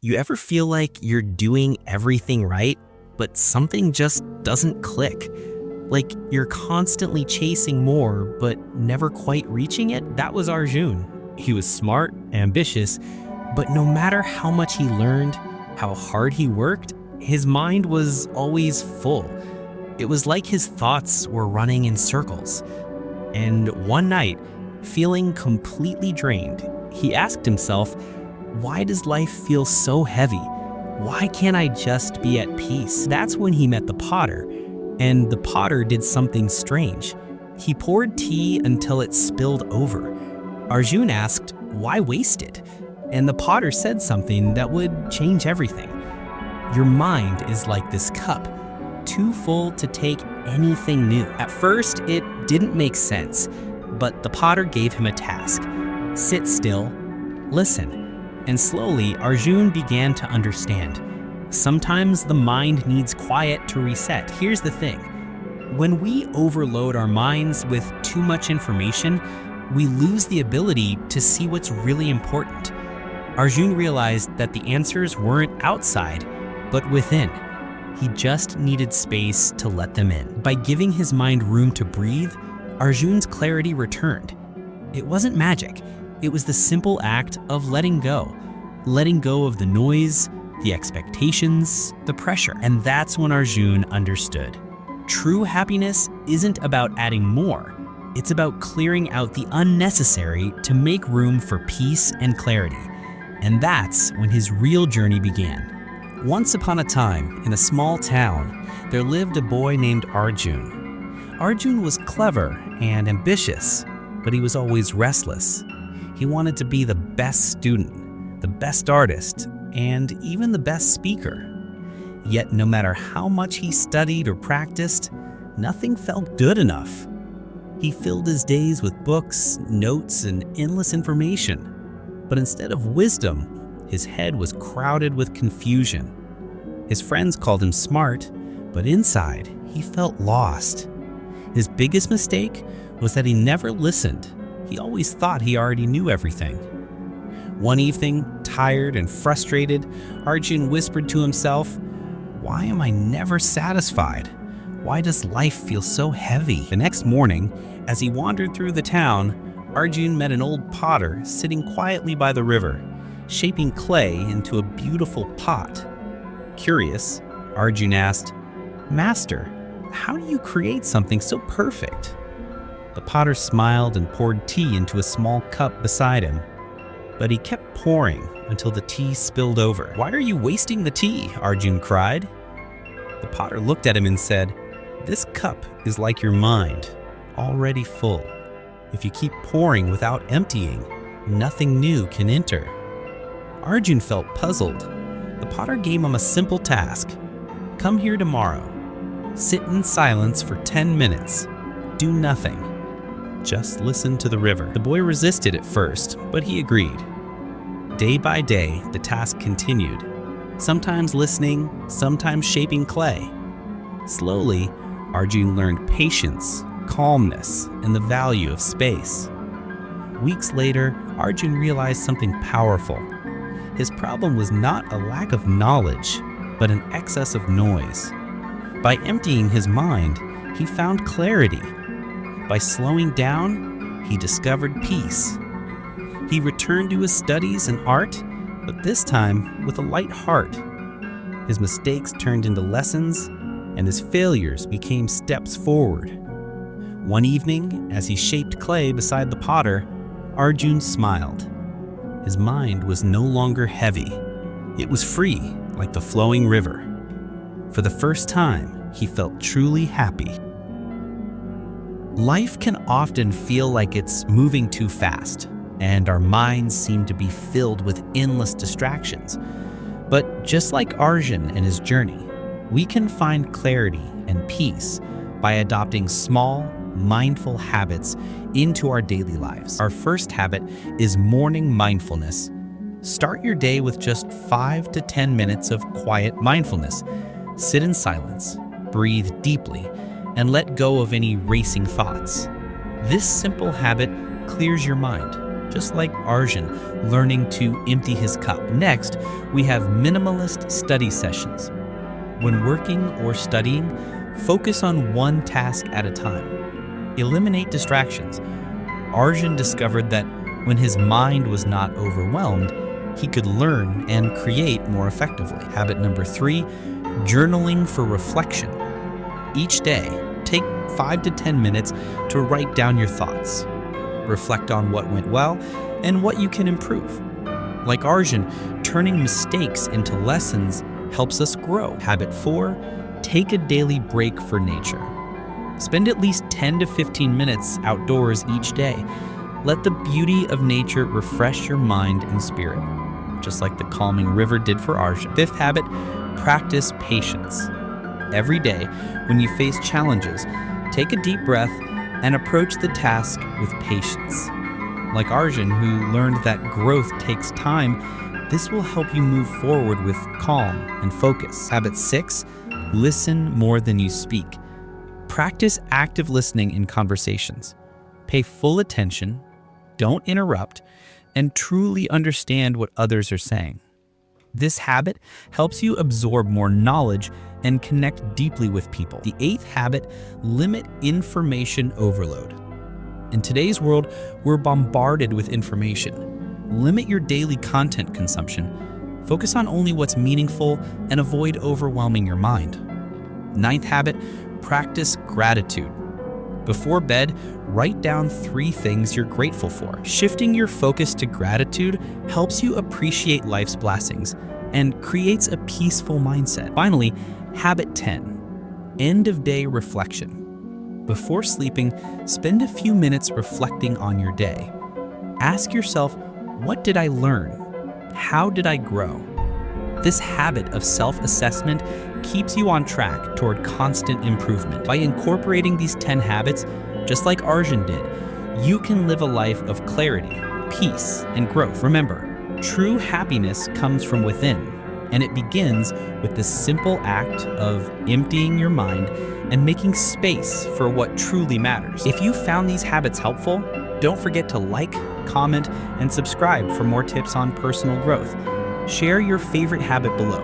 You ever feel like you're doing everything right, but something just doesn't click? Like you're constantly chasing more, but never quite reaching it? That was Arjun. He was smart, ambitious, but no matter how much he learned, how hard he worked, his mind was always full. It was like his thoughts were running in circles. And one night, feeling completely drained, he asked himself, why does life feel so heavy? Why can't I just be at peace? That's when he met the potter, and the potter did something strange. He poured tea until it spilled over. Arjun asked, why waste it? And the potter said something that would change everything. Your mind is like this cup, too full to take anything new. At first, it didn't make sense, but the potter gave him a task. Sit still, listen. And slowly, Arjun began to understand. Sometimes the mind needs quiet to reset. Here's the thing. When we overload our minds with too much information, we lose the ability to see what's really important. Arjun realized that the answers weren't outside, but within. He just needed space to let them in. By giving his mind room to breathe, Arjun's clarity returned. It wasn't magic. It was the simple act of letting go of the noise, the expectations, the pressure. And that's when Arjun understood. True happiness isn't about adding more. It's about clearing out the unnecessary to make room for peace and clarity. And that's when his real journey began. Once upon a time, in a small town, there lived a boy named Arjun. Arjun was clever and ambitious, but he was always restless. He wanted to be the best student, the best artist, and even the best speaker. Yet no matter how much he studied or practiced, nothing felt good enough. He filled his days with books, notes, and endless information. But instead of wisdom, his head was crowded with confusion. His friends called him smart, but inside, he felt lost. His biggest mistake was that he never listened. He always thought he already knew everything. One evening, tired and frustrated, Arjun whispered to himself, "Why am I never satisfied? Why does life feel so heavy?" The next morning, as he wandered through the town, Arjun met an old potter sitting quietly by the river, shaping clay into a beautiful pot. Curious, Arjun asked, "Master, how do you create something so perfect?" The potter smiled and poured tea into a small cup beside him. But he kept pouring until the tea spilled over. "Why are you wasting the tea?" Arjun cried. The potter looked at him and said, "This cup is like your mind, already full. If you keep pouring without emptying, nothing new can enter." Arjun felt puzzled. The potter gave him a simple task. "Come here tomorrow. Sit in silence for 10 minutes. Do nothing. Just listen to the river." The boy resisted at first, but he agreed. Day by day, the task continued, sometimes listening, sometimes shaping clay. Slowly, Arjun learned patience, calmness, and the value of space. Weeks later, Arjun realized something powerful. His problem was not a lack of knowledge, but an excess of noise. By emptying his mind, he found clarity. By slowing down, he discovered peace. He returned to his studies and art, but this time with a light heart. His mistakes turned into lessons, and his failures became steps forward. One evening, as he shaped clay beside the potter, Arjun smiled. His mind was no longer heavy. It was free, like the flowing river. For the first time, he felt truly happy. Life can often feel like it's moving too fast, and our minds seem to be filled with endless distractions. But just like Arjun and his journey, we can find clarity and peace by adopting small, mindful habits into our daily lives. Our first habit is morning mindfulness. Start your day with just 5 to 10 minutes of quiet mindfulness. Sit in silence, breathe deeply, and let go of any racing thoughts. This simple habit clears your mind, just like Arjun learning to empty his cup. Next, we have minimalist study sessions. When working or studying, focus on one task at a time. Eliminate distractions. Arjun discovered that when his mind was not overwhelmed, he could learn and create more effectively. Habit number 3, journaling for reflection. Each day, take 5 to 10 minutes to write down your thoughts. Reflect on what went well and what you can improve. Like Arjun, turning mistakes into lessons helps us grow. Habit 4, take a daily break for nature. Spend at least 10 to 15 minutes outdoors each day. Let the beauty of nature refresh your mind and spirit, just like the calming river did for Arjun. 5th habit, practice patience. Every day, when you face challenges, take a deep breath and approach the task with patience. Like Arjun, who learned that growth takes time, this will help you move forward with calm and focus. Habit 6, listen more than you speak. Practice active listening in conversations. Pay full attention, don't interrupt, and truly understand what others are saying. This habit helps you absorb more knowledge and connect deeply with people. The 8th habit, limit information overload. In today's world, we're bombarded with information. Limit your daily content consumption. Focus on only what's meaningful and avoid overwhelming your mind. 9th habit, practice gratitude. Before bed, write down 3 things you're grateful for. Shifting your focus to gratitude helps you appreciate life's blessings and creates a peaceful mindset. Finally, habit 10, end of day reflection. Before sleeping, spend a few minutes reflecting on your day. Ask yourself, what did I learn? How did I grow? This habit of self-assessment keeps you on track toward constant improvement. By incorporating these 10 habits, just like Arjun did, you can live a life of clarity, peace, and growth. Remember, true happiness comes from within, and it begins with the simple act of emptying your mind and making space for what truly matters. If you found these habits helpful, don't forget to like, comment, and subscribe for more tips on personal growth. Share your favorite habit below.